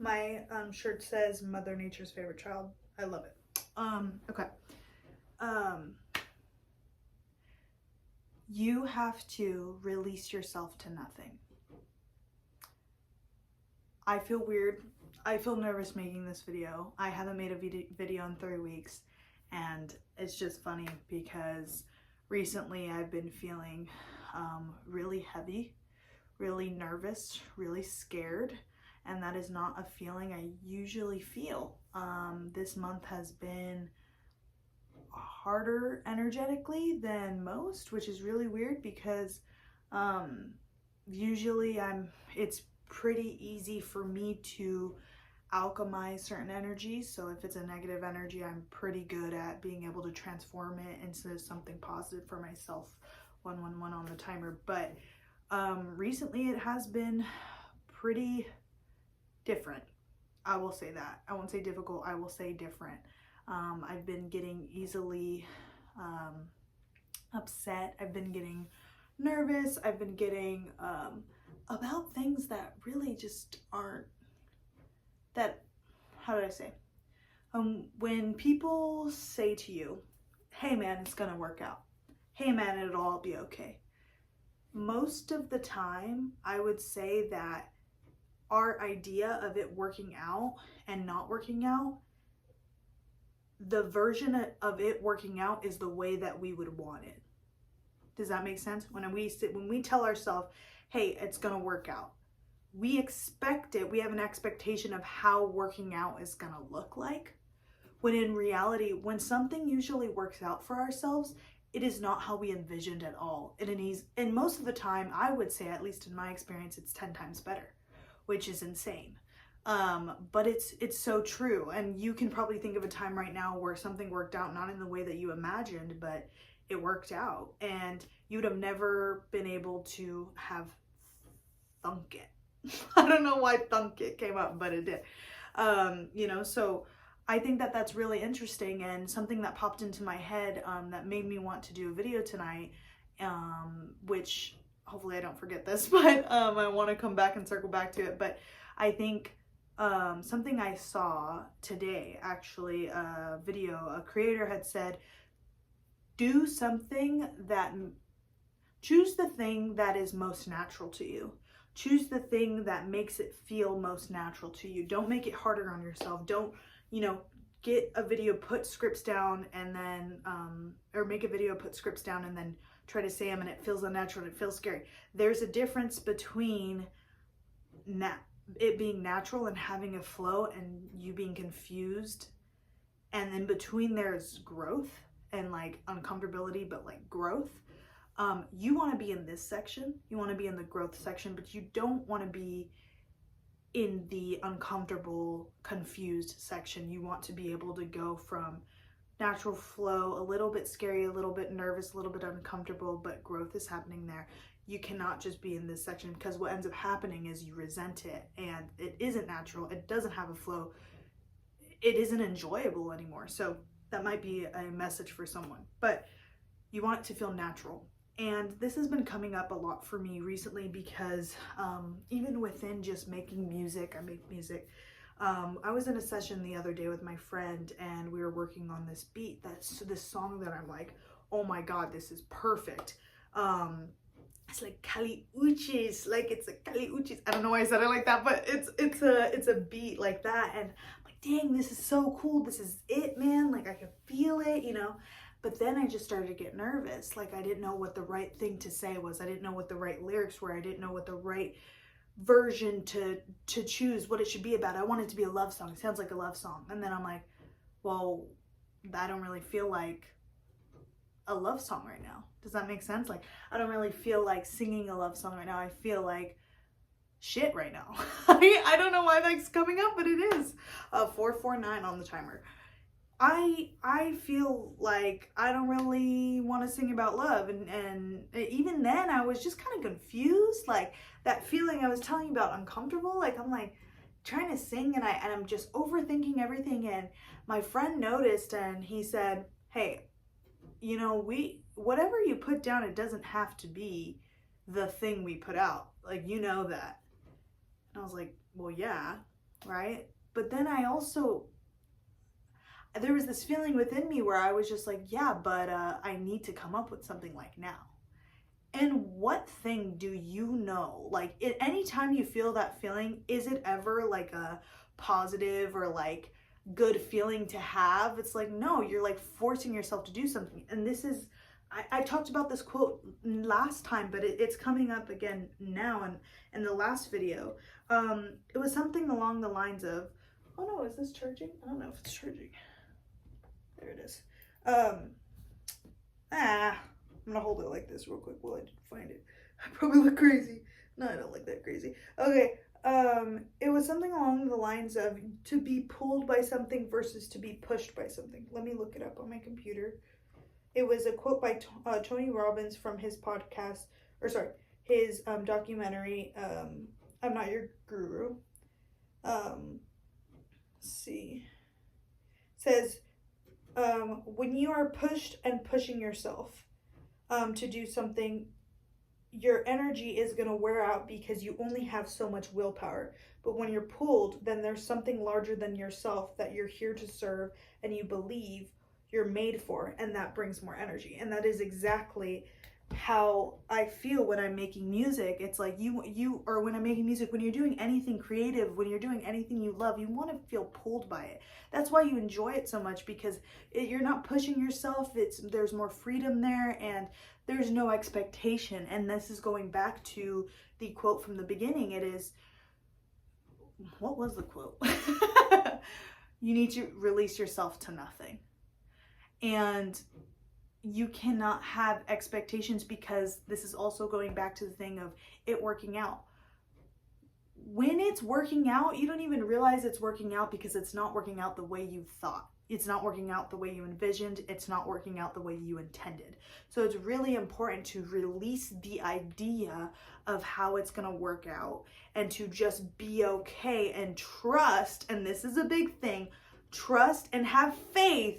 My shirt says Mother Nature's favorite child. I love it. Okay. Um, you have to release yourself to nothing. I feel weird. I feel nervous making this video. I haven't made a video in 3 weeks, and it's just funny because recently I've been feeling really heavy, really nervous, really scared, and that is not a feeling I usually feel. This month has been harder energetically than most, which is really weird because usually it's pretty easy for me to alchemize certain energies. So if it's a negative energy, I'm pretty good at being able to transform it into something positive for myself. 111 on the timer. But recently it has been pretty different. I will say that. I won't say difficult, I will say different. I've been getting easily upset. I've been getting nervous. I've been getting about things that really just aren't that, how do I say? When people say to you, hey man, it's gonna work out. Hey man, it'll all be okay. Most of the time, I would say that our idea of it working out and not working out, the version of it working out is the way that we would want it. Does that make sense? When we tell ourselves, hey, it's gonna work out, we expect it, we have an expectation of how working out is gonna look like. When in reality, when something usually works out for ourselves, it is not how we envisioned at all. And most of the time, I would say, at least in my experience, it's 10 times better, which is insane. But it's so true. And you can probably think of a time right now where something worked out, not in the way that you imagined, but it worked out. And you'd have never been able to have thunk it. I don't know why thunk it came up, but it did. So I think that that's really interesting, and something that popped into my head that made me want to do a video tonight, which hopefully I don't forget this, but I want to come back and circle back to it. But I think something I saw today, actually, a video, a creator had said, choose the thing that is most natural to you. Choose the thing that makes it feel most natural to you. Don't make it harder on yourself. Don't, get a video, put scripts down, and then, or make a video, put scripts down, and then try to say them, and it feels unnatural, and it feels scary. There's a difference between it being natural and having a flow and you being confused. And then between there's growth and like uncomfortability, but like growth. You want to be in this section, you want to be in the growth section, but you don't want to be in the uncomfortable, confused section. You want to be able to go from natural flow, a little bit scary, a little bit nervous, a little bit uncomfortable, but growth is happening there. You cannot just be in this section, because what ends up happening is you resent it, and it isn't natural, it doesn't have a flow, it isn't enjoyable anymore. So that might be a message for someone, but you want it to feel natural. And this has been coming up a lot for me recently because even within just making music, I make music. I was in a session the other day with my friend, and we were working on this beat, that's this song that I'm like, oh my God, this is perfect. It's like Kali Uchis, like it's a Kali Uchis. I don't know why I said it like that, but it's a beat like that, and I'm like, dang, this is so cool. This is it, man. Like I can feel it, But then I just started to get nervous. Like I didn't know what the right thing to say was. I didn't know what the right lyrics were. I didn't know what the right version to choose, what it should be about. I want it to be a love song. It sounds like a love song. And then I'm like, well, I don't really feel like a love song right now. Does that make sense? Like I don't really feel like singing a love song right now. I feel like shit right now. I don't know why that's coming up, but it is 449 on the timer. I feel like I don't really want to sing about love, and even then I was just kind of confused, like that feeling I was telling you about, uncomfortable. Like I'm like trying to sing, and I'm just overthinking everything. And my friend noticed, and he said, hey, whatever you put down, it doesn't have to be the thing we put out, like that. And I was like, well, yeah. right? But then there was this feeling within me where I was just like, yeah, but I need to come up with something like now. And what thing do you know? Like, anytime you feel that feeling, is it ever like a positive or like good feeling to have? It's like, no, you're like forcing yourself to do something. And this is, I talked about this quote last time, but it's coming up again now and in the last video. It was something along the lines of, oh no, is this charging? I don't know if it's charging. There it is. I'm gonna hold it like this real quick while I find it. I probably look crazy. No, I don't look that crazy. Okay. It was something along the lines of to be pulled by something versus to be pushed by something. Let me look it up on my computer. It was a quote by Tony Robbins from his podcast, his documentary, I'm Not Your Guru. Let's see. It says, when you are pushed and pushing yourself to do something, your energy is going to wear out because you only have so much willpower. But when you're pulled, then there's something larger than yourself that you're here to serve and you believe you're made for, and that brings more energy. And that is exactly how I feel when I'm making music. It's like or when I'm making music, when you're doing anything creative, when you're doing anything you love, you want to feel pulled by it. That's why you enjoy it so much, because you're not pushing yourself. There's more freedom there, and there's no expectation. And this is going back to the quote from the beginning. It is, what was the quote? You need to release yourself to nothing. And you cannot have expectations, because this is also going back to the thing of it working out. When it's working out, you don't even realize it's working out, because it's not working out the way you thought. It's not working out the way you envisioned. It's not working out the way you intended. So it's really important to release the idea of how it's going to work out and to just be okay and trust. And this is a big thing. Trust and have faith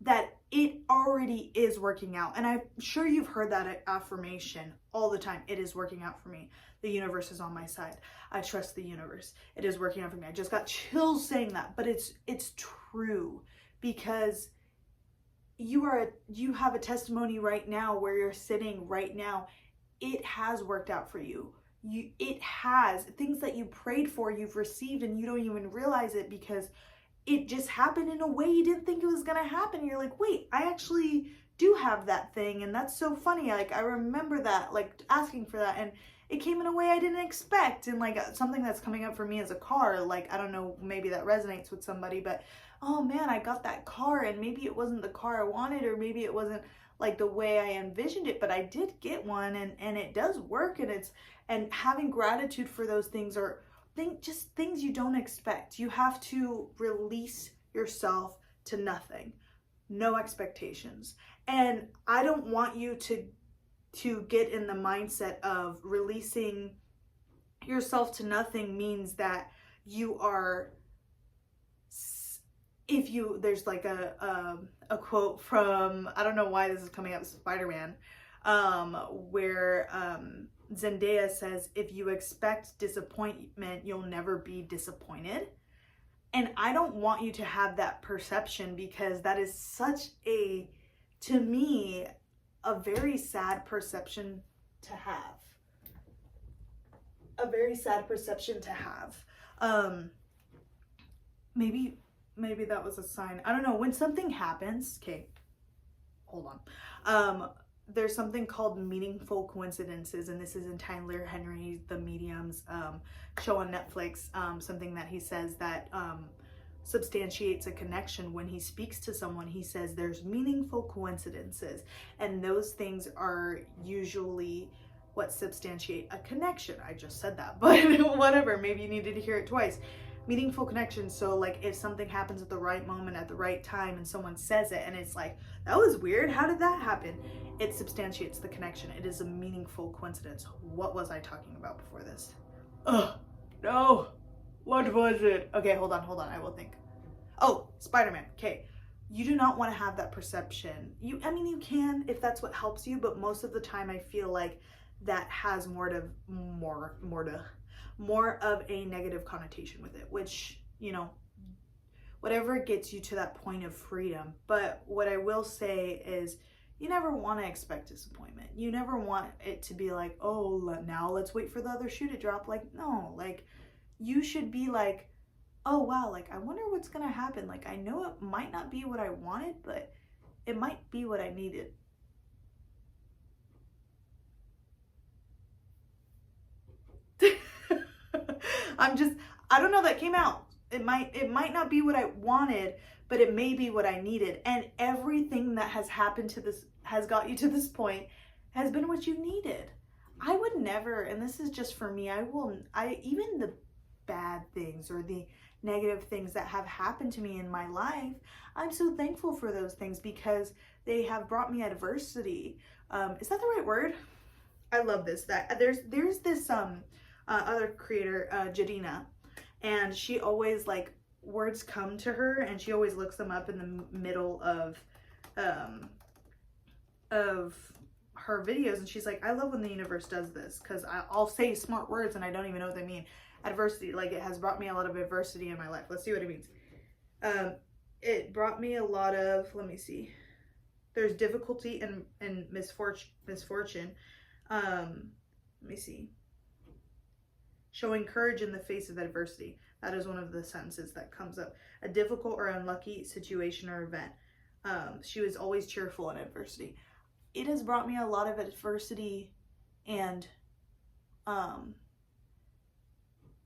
that it already is working out. And I'm sure you've heard that affirmation all the time. It is working out for me. The universe is on my side. I trust the universe. It is working out for me. I just got chills saying that, but it's true, because you have a testimony right now where you're sitting right now. It has worked out for you. It has. Things that you prayed for, you've received, and you don't even realize it, because it just happened in a way you didn't think it was going to happen. You're like, wait, I actually do have that thing. And that's so funny. Like, I remember that, like, asking for that, and it came in a way I didn't expect. And like something that's coming up for me as a car, like, I don't know, maybe that resonates with somebody, but oh man, I got that car, and maybe it wasn't the car I wanted, or maybe it wasn't like the way I envisioned it, but I did get one, and it does work. And having gratitude for those things are just things you don't expect. You have to release yourself to nothing, no expectations. And I don't want you to get in the mindset of releasing yourself to nothing means that you are, there's like a quote from, I don't know why this is coming up, Spider-Man, where Zendaya says, if you expect disappointment, you'll never be disappointed. And I don't want you to have that perception, because that is such to me, a very sad perception to have. A very sad perception to have. Maybe that was a sign. I don't know. When something happens, okay, hold on. There's something called meaningful coincidences, and this is in Tyler Henry, the Medium's show on Netflix. Something that he says that substantiates a connection. When he speaks to someone, he says there's meaningful coincidences, and those things are usually what substantiate a connection. I just said that, but whatever, maybe you needed to hear it twice. Meaningful connection. So like if something happens at the right moment at the right time and someone says it and it's like, that was weird, how did that happen? It substantiates the connection. It is a meaningful coincidence. What was I talking about before this? No, what was it? Okay, hold on, I will think. Oh, Spider-Man. Okay, you do not want to have that perception. You can if that's what helps you, but most of the time I feel like that has more more of a negative connotation with it, which, you know, whatever gets you to that point of freedom. But what I will say is, you never want to expect disappointment. You never want it to be like, oh, now let's wait for the other shoe to drop. Like, no, like, you should be like, oh, wow, like, I wonder what's going to happen. Like, I know it might not be what I wanted, but it might be what I needed. I don't know, that came out. It might not be what I wanted, but it may be what I needed. And everything that has happened to this, has got you to this point, has been what you needed. I would never, and this is just for me, even the bad things or the negative things that have happened to me in my life, I'm so thankful for those things because they have brought me adversity. Is that the right word? I love this. That there's this other creator, Jadina, and she always, like, words come to her and she always looks them up in the middle of her videos, and she's like, I love when the universe does this, because I'll say smart words and I don't even know what they mean. Adversity, like, it has brought me a lot of adversity in my life. Let's see what it means. It brought me a lot of, let me see, there's difficulty and misfortune. Let me see. Showing courage in the face of adversity. That is one of the sentences that comes up. A difficult or unlucky situation or event. She was always cheerful in adversity. It has brought me a lot of adversity, and I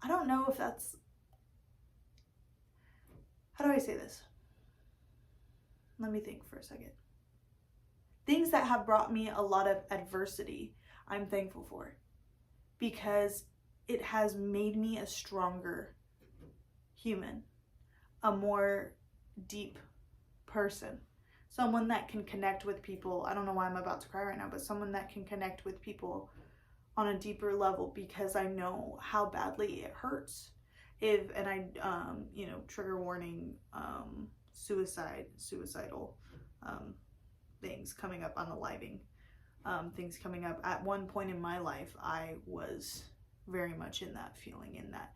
don't know if that's, how do I say this? Let me think for a second. Things that have brought me a lot of adversity, I'm thankful for, because it has made me a stronger human, a more deep person, someone that can connect with people. I don't know why I'm about to cry right now, but someone that can connect with people on a deeper level, because I know how badly it hurts. Trigger warning, suicidal things coming up, unaliving things coming up. At one point in my life, I was very much in that feeling, in that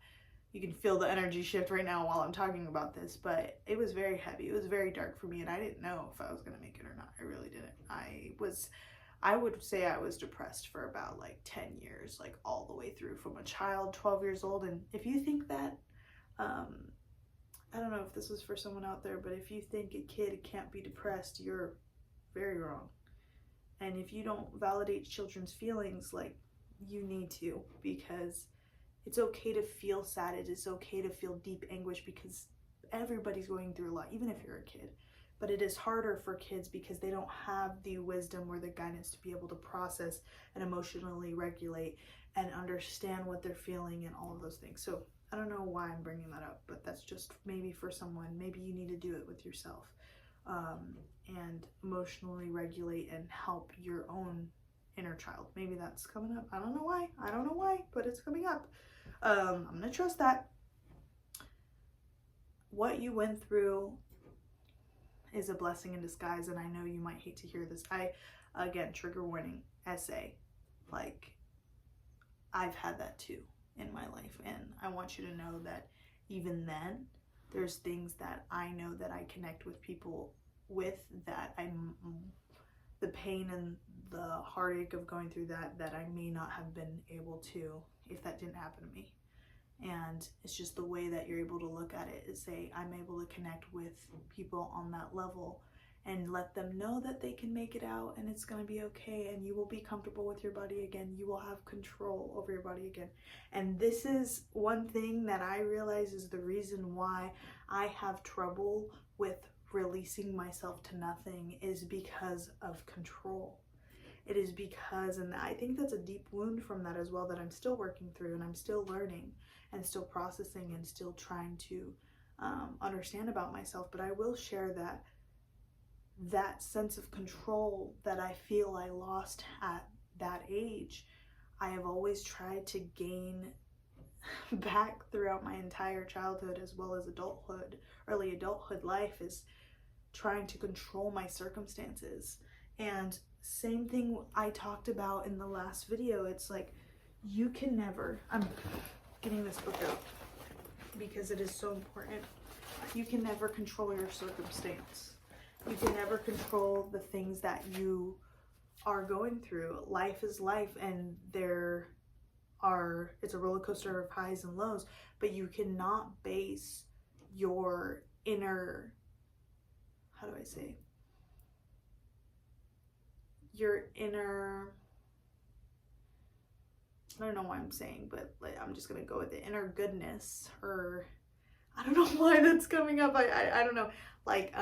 you can feel the energy shift right now while I'm talking about this, but it was very heavy. It was very dark for me, and I didn't know if I was going to make it or not. I really didn't. I would say I was depressed for about like 10 years, like all the way through, from a child, 12 years old. And if you think that, I don't know if this is for someone out there, but if you think a kid can't be depressed, you're very wrong. And if you don't validate children's feelings, like, you need to, because it's okay to feel sad. It is okay to feel deep anguish, because everybody's going through a lot, even if you're a kid. But it is harder for kids because they don't have the wisdom or the guidance to be able to process and emotionally regulate and understand what they're feeling and all of those things. So I don't know why I'm bringing that up, but that's just maybe for someone. Maybe you need to do it with yourself, and emotionally regulate and help your own inner child. Maybe that's coming up. I don't know why, but it's coming up. I'm gonna trust that. What you went through is a blessing in disguise, and I know you might hate to hear this. Again, trigger warning, essay, like, I've had that too in my life, and I want you to know that even then, there's things that I know that I connect with people with, that the pain and the heartache of going through that I may not have been able to if that didn't happen to me. And it's just the way that you're able to look at it, is say, I'm able to connect with people on that level and let them know that they can make it out, and it's going to be okay, and you will be comfortable with your body again. You will have control over your body again. And this is one thing that I realize is the reason why I have trouble with releasing myself to nothing, is because of control. It is because, and I think that's a deep wound from that as well, that I'm still working through, and I'm still learning and still processing and still trying to understand about myself. But I will share that sense of control that I feel I lost at that age, I have always tried to gain back throughout my entire childhood as well as adulthood, early adulthood life, is trying to control my circumstances. And same thing I talked about in the last video, it's like, you can never, getting this book out because it is so important. You can never control your circumstance. You can never control the things that you are going through. Life is life, and it's a roller coaster of highs and lows, but you cannot base your inner, how do I say, your inner, I don't know why I'm saying, but like, I'm just gonna go with it, inner goodness, or I don't know why that's coming up. I don't know, like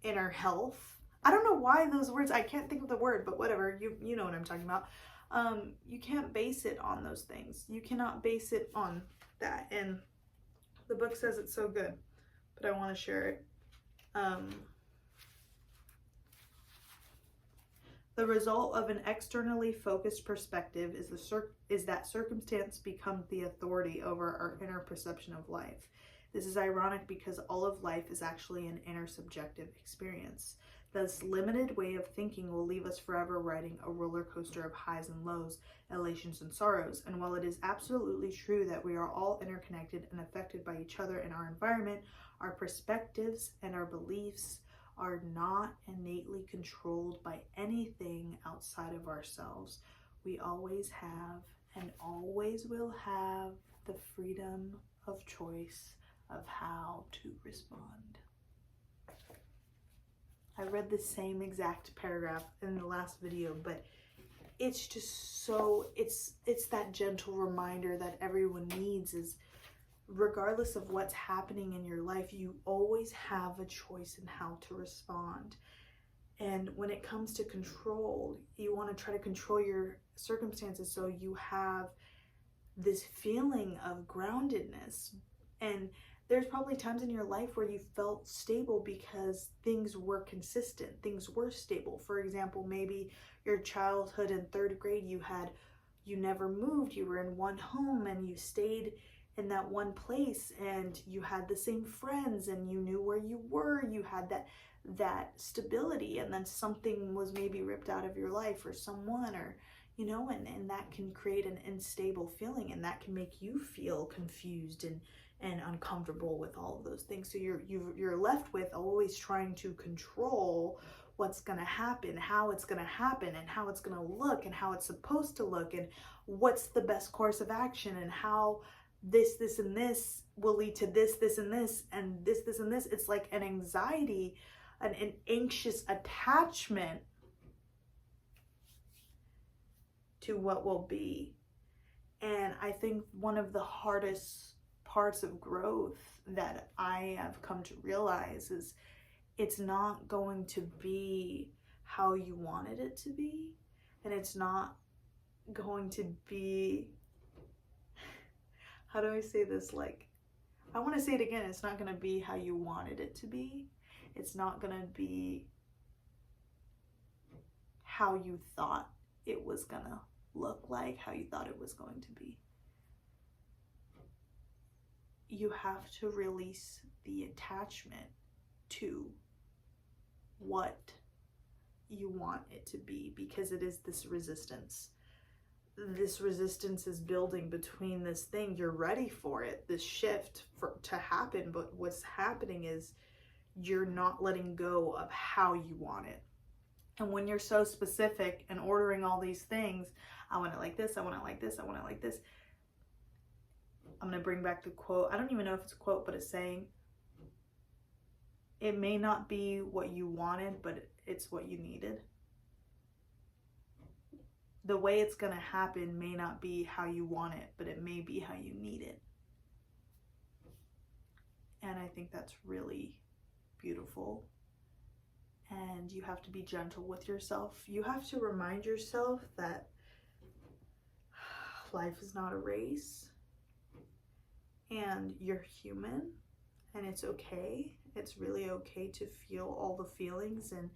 inner health. I don't know why those words, I can't think of the word, but whatever, you know what I'm talking about. You can't base it on those things. You cannot base it on that. And the book says it's so good, but I want to share it. The result of an externally focused perspective is that circumstance becomes the authority over our inner perception of life. This is ironic because all of life is actually an inner subjective experience. This limited way of thinking will leave us forever riding a roller coaster of highs and lows, elations and sorrows. And while it is absolutely true that we are all interconnected and affected by each other and our environment, our perspectives and our beliefs are not innately controlled by anything outside of ourselves. We always have and always will have the freedom of choice of how to respond. I read the same exact paragraph in the last video, but it's just so, it's that gentle reminder that everyone needs is, regardless of what's happening in your life, you always have a choice in how to respond. And when it comes to control, you want to try to control your circumstances so you have this feeling of groundedness. And there's probably times in your life where you felt stable because things were consistent, things were stable. For example, maybe your childhood in 3rd grade, you never moved, you were in one home and you stayed in that one place and you had the same friends and you knew where you were, you had that stability, and then something was maybe ripped out of your life or someone, or and that can create an unstable feeling, and that can make you feel confused and uncomfortable with all of those things. So you're left with always trying to control what's going to happen, how it's going to happen, and how it's going to look, and how it's supposed to look, and what's the best course of action, and how this and this will lead to this and this, and this and this. It's like an anxiety, an anxious attachment to what will be. And I think one of the hardest parts of growth that I have come to realize is it's not going to be how you wanted it to be, and it's not going to be, how do I say this? Like, I want to say it again. It's not going to be how you wanted it to be. It's not going to be how you thought it was going to look like, how you thought it was going to be. You have to release the attachment to what you want it to be, because it is this resistance. This resistance is building between this thing. You're ready for it, this shift to happen, but what's happening is you're not letting go of how you want it. And when you're so specific and ordering all these things, I want it like this, I want it like this, I want it like this. I'm going to bring back the quote. I don't even know if it's a quote, but it's saying, it may not be what you wanted, but it's what you needed. The way it's going to happen may not be how you want it, but it may be how you need it. And I think that's really beautiful. And you have to be gentle with yourself. You have to remind yourself that life is not a race, and you're human, and it's okay. It's really okay to feel all the feelings and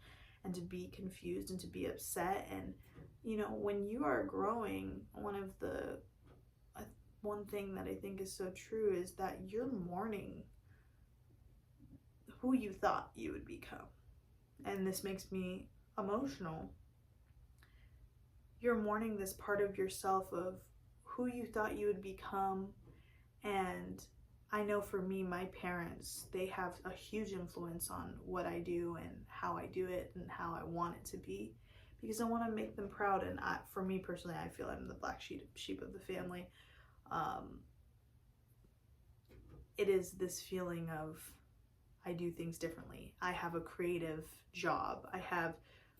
to be confused and to be upset. And when you are growing, one thing that I think is so true is that you're mourning who you thought you would become. And this makes me emotional. You're mourning this part of yourself of who you thought you would become. And I know for me, my parents, they have a huge influence on what I do and how I do it and how I want it to be, because I want to make them proud. And for me personally, I feel I'm the black sheep of the family. It is this feeling of, I do things differently. I have a creative job. I have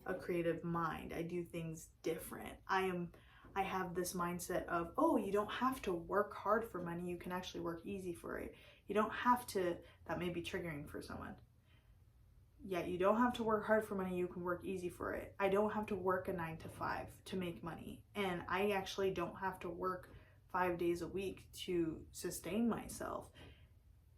a creative mind. I do things different. I have this mindset of, oh, you don't have to work hard for money. You can actually work easy for it. You don't have to, that may be triggering for someone. Yeah, you don't have to work hard for money. You can work easy for it. I don't have to work a 9 to 5 to make money. And I actually don't have to work 5 days a week to sustain myself.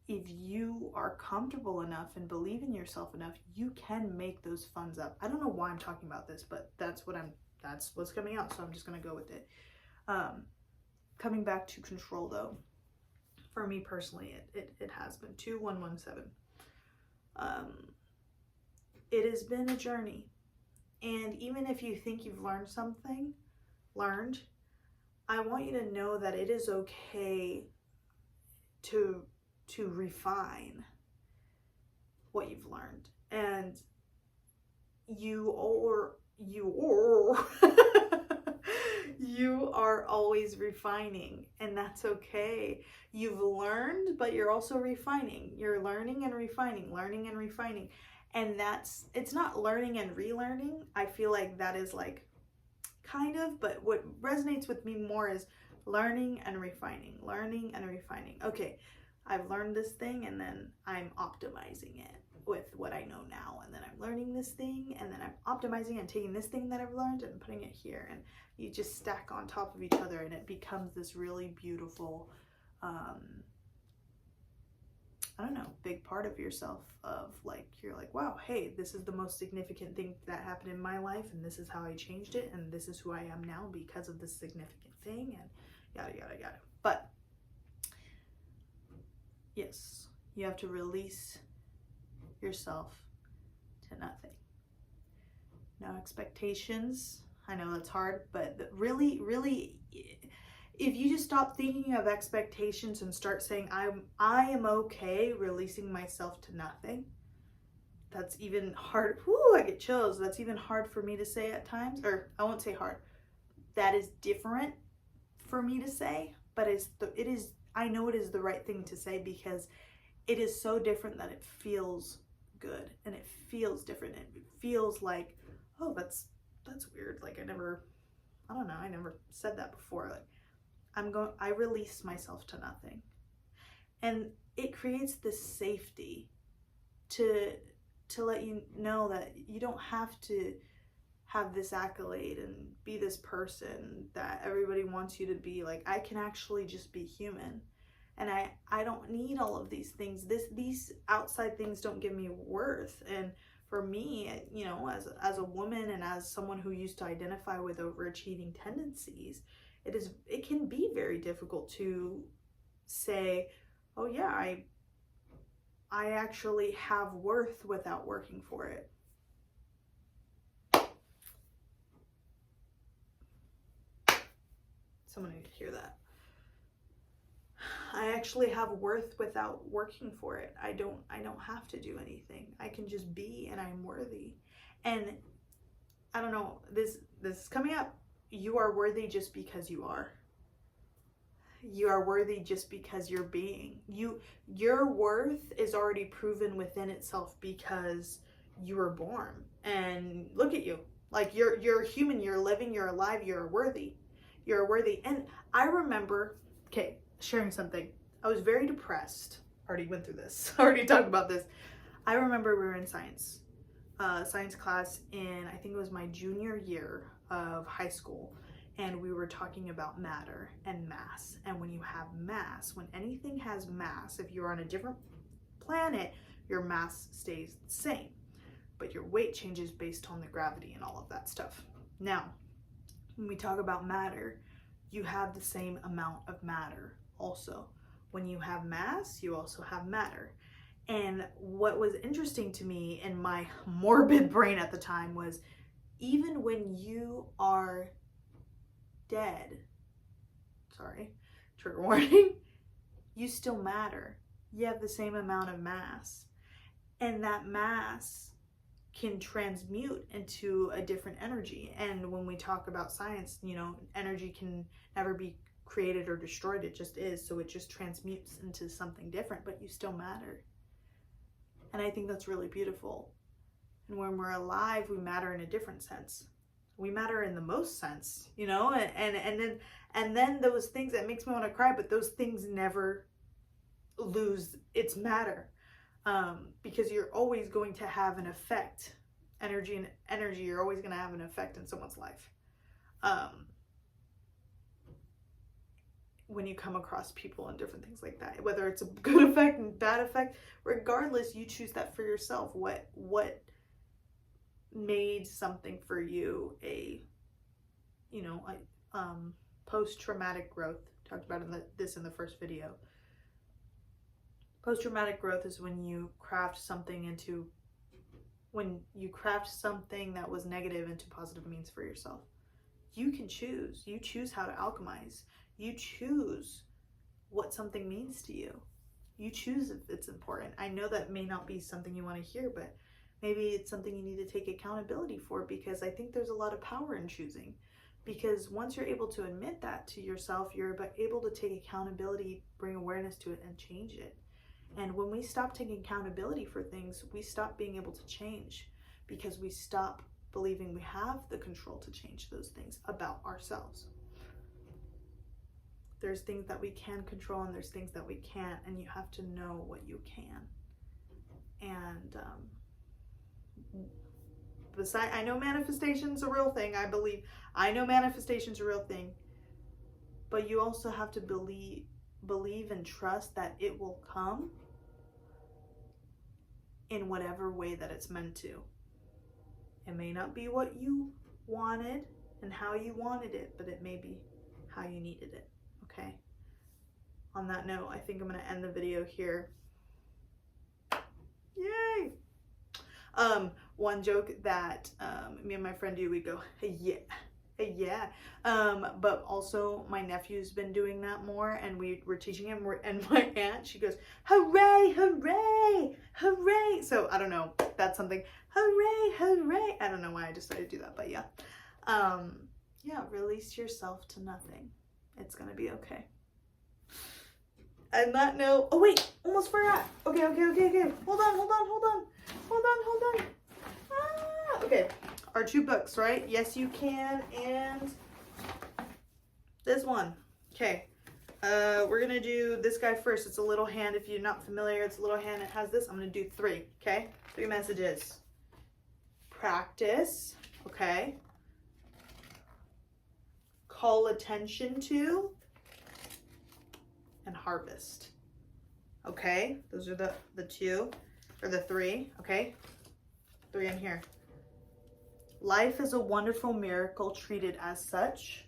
If you are comfortable enough and believe in yourself enough, you can make those funds up. I don't know why I'm talking about this, but that's what's coming out, so I'm just gonna go with it. Coming back to control though, for me personally, it has been 2117. It has been a journey, and even if you think you've learned, I want you to know that it is okay to refine what you've learned, and you are always refining, and that's okay. You've learned, but you're also refining. You're learning and refining, and it's not learning and relearning. I feel like that is like kind of, but what resonates with me more is learning and refining. Okay, I've learned this thing, and then I'm optimizing it with what I know now, and then I'm learning this thing, and then I'm optimizing and taking this thing that I've learned and putting it here, and you just stack on top of each other, and it becomes this really beautiful, I don't know, big part of yourself, of like, you're like, wow, hey, this is the most significant thing that happened in my life, and this is how I changed it, and this is who I am now because of this significant thing, and yada, yada, yada. But yes, you have to release yourself to nothing. No expectations. I know that's hard, but really, if you just stop thinking of expectations and start saying, I am okay releasing myself to nothing. That's even hard. Whoo, I get chills. That's even hard for me to say at times, or I won't say hard. That is different for me to say, but I know it is the right thing to say, because it is so different that it feels good, and it feels different. It feels like, oh, that's weird. Like I never said that before. Like I release myself to nothing, and it creates this safety to let you know that you don't have to have this accolade and be this person that everybody wants you to be. Like, I can actually just be human, and I don't need all of these things. These outside things don't give me worth. And for me, you know, as a woman and as someone who used to identify with overachieving tendencies, it can be very difficult to say, oh yeah, I actually have worth without working for it. Someone needs to hear that. I actually have worth without working for it. I don't have to do anything. I can just be, and I'm worthy. And I don't know, this is coming up. You are worthy just because you are. You are worthy just because you're being. Your worth is already proven within itself because you were born. And look at you. Like, you're human, you're living, you're alive, you're worthy. You're worthy. And I remember, okay, sharing something. I was very depressed. Already went through this. Already talked about this. I remember we were in science class in, I think it was my junior year of high school. And we were talking about matter and mass. And when you have mass, when anything has mass, if you're on a different planet, your mass stays the same. But your weight changes based on the gravity and all of that stuff. Now, when we talk about matter, you have the same amount of matter also. When you have mass, you also have matter. And what was interesting to me in my morbid brain at the time was, even when you are dead, sorry, trigger warning, you still matter. You have the same amount of mass. And that mass can transmute into a different energy. And when we talk about science, you know, energy can never be created or destroyed. It just is. So it just transmutes into something different, but you still matter. And I think that's really beautiful. And when we're alive, we matter in a different sense. We matter in the most sense, you know, and then those things that makes me want to cry, but those things never lose its matter. Because you're always going to have an effect. Energy, you're always going to have an effect in someone's life. When you come across people and different things like that, whether it's a good effect and bad effect, regardless, you choose that for yourself. What made something for you a, you know, post-traumatic growth. Talked about this in the first video. Post-traumatic growth is when you craft something that was negative into positive means for yourself. You can choose. You choose how to alchemize. You choose what something means to you. You choose if it's important. I know that may not be something you want to hear, but maybe it's something you need to take accountability for, because I think there's a lot of power in choosing. Because once you're able to admit that to yourself, you're able to take accountability, bring awareness to it, and change it. And when we stop taking accountability for things, we stop being able to change, because we stop believing we have the control to change those things about ourselves. There's things that we can control and there's things that we can't, and you have to know what you can. And I know manifestation's a real thing. I know manifestation's a real thing, but you also have to believe and trust that it will come in whatever way that it's meant to. It may not be what you wanted and how you wanted it, but it may be how you needed it. Okay? On that note, I think I'm going to end the video here. Yay! One joke that me and my friend do, we go, yeah. Yeah, but also my nephew's been doing that more, and we're teaching him, and my aunt, she goes, hooray, hooray, hooray. So I don't know, that's something, hooray, hooray. I don't know why I decided to do that, but yeah. Yeah, release yourself to nothing. It's gonna be okay. And that note, oh wait, almost forgot. Okay. Hold on. Okay. Our 2 books, right? Yes, You Can, and this one. Okay. We're going to do this guy first. It's a little hand. If you're not familiar, it's a little hand. It has this. I'm going to do 3, okay? 3 messages. Practice, okay? Call attention to, and harvest. Okay? Those are the 2, or the 3, okay? 3 in here. Life is a wonderful miracle treated as such.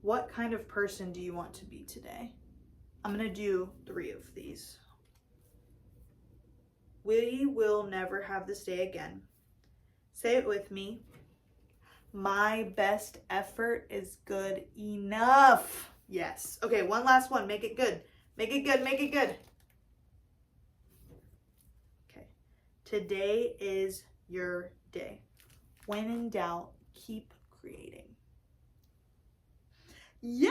What kind of person do you want to be today? I'm going to do 3 of these. We will never have this day again. Say it with me. My best effort is good enough. Yes. Okay, one last one. Make it good. Make it good. Make it good. Okay. Today is your day. When in doubt, keep creating. Yay!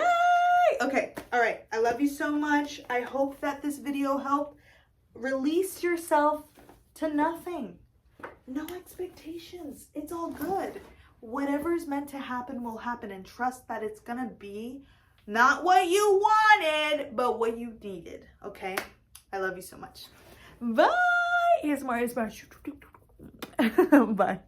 Okay, all right. I love you so much. I hope that this video helped. Release yourself to nothing. No expectations. It's all good. Whatever's meant to happen will happen, and trust that it's gonna be not what you wanted, but what you needed, okay? I love you so much. Bye! ASMR. Bye.